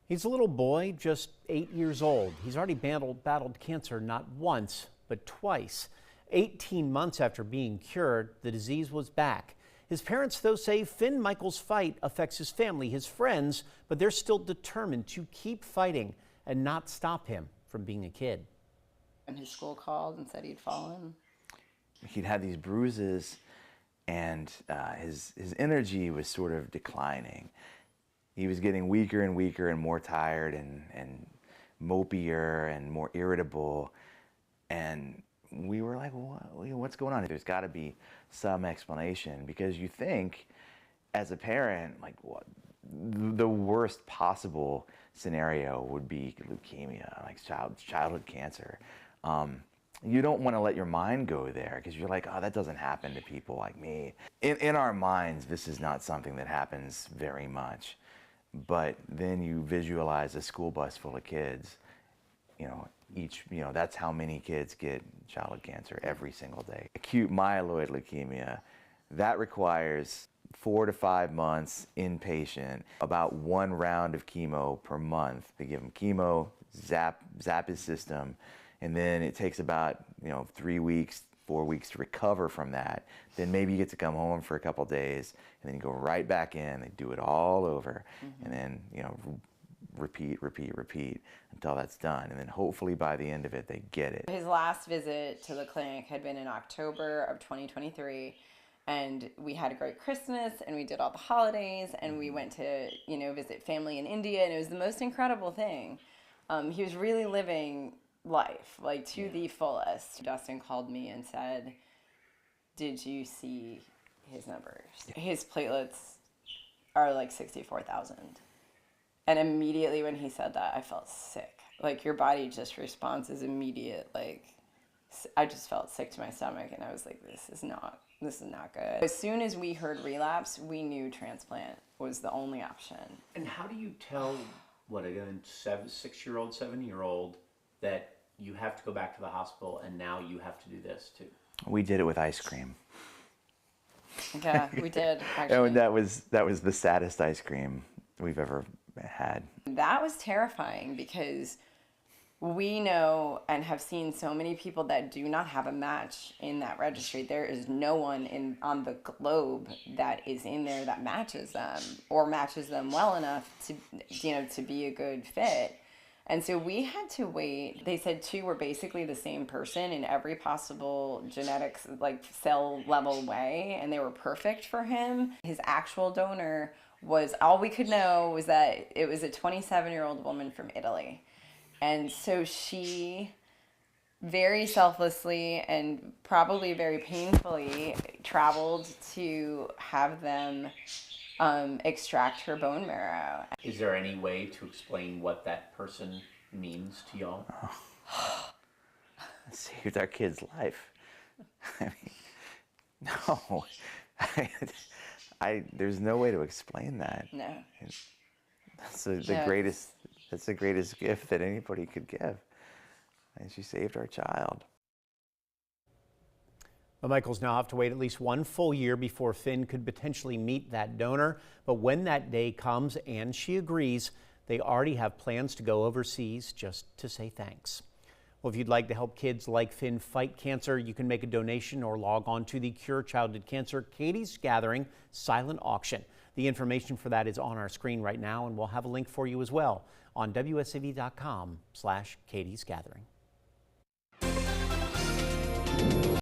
He's a little boy, just 8 years old. He's already battled cancer not once, but twice. 18 months after being cured, the disease was back. His parents, though, say Phin Michael's fight affects his family, his friends, but they're still determined to keep fighting and not stop him from being a kid. And his school called and said he'd fallen. He'd had these bruises, and his energy was sort of declining. He was getting weaker and weaker and more tired and mopier and more irritable. And we were like, what's going on? There's got to be some explanation, because you think as a parent, like, what the worst possible scenario would be leukemia, like childhood cancer. You don't want to let your mind go there, because you're like, oh, that doesn't happen to people like me. In our minds, this is not something that happens very much. But then you visualize a school bus full of kids, that's how many kids get childhood cancer every single day. Acute myeloid leukemia, that requires 4 to 5 months inpatient, about 1 round of chemo per month. They give him chemo, zap his system, and then it takes about 3 weeks, 4 weeks to recover from that. Then maybe you get to come home for a couple days, and then you go right back in. They do it all over, and then repeat until that's done. And then hopefully by the end of it, they get it. His last visit to the clinic had been in October of 2023. And we had a great Christmas, and we did all the holidays, and we went to, visit family in India, and it was the most incredible thing. He was really living life, like, to the fullest. Dustin called me and said, did you see his numbers? Yeah. His platelets are like 64,000. And immediately when he said that, I felt sick. Like, your body just responds as immediate, like, I just felt sick to my stomach, and I was like, this is not good. As soon as we heard relapse, we knew transplant was the only option. And how do you tell, 6-year-old, 7-year-old, that you have to go back to the hospital and now you have to do this too? We did it with ice cream. Yeah, we did, actually. And that was the saddest ice cream we've ever had. That was terrifying, because we know and have seen so many people that do not have a match in that registry. There is no one on the globe that is in there that matches them, or matches them well enough to be a good fit. And so we had to wait. They said 2 were basically the same person in every possible genetics, like, cell level way, and they were perfect for him. His actual donor was, all we could know was that it was a 27-year-old woman from Italy. And so she very selflessly and probably very painfully traveled to have them extract her bone marrow. Is there any way to explain what that person means to y'all? It saved our kid's life. I mean, no. There's no way to explain that. No. That's the greatest gift that anybody could give. And she saved our child. The Michaels now have to wait at least 1 full year before Phin could potentially meet that donor. But when that day comes and she agrees, they already have plans to go overseas just to say thanks. Well, if you'd like to help kids like Phin fight cancer, you can make a donation or log on to the Cure Childhood Cancer Katie's Gathering silent auction. The information for that is on our screen right now, and we'll have a link for you as well on WSAV.com/Katie's Gathering.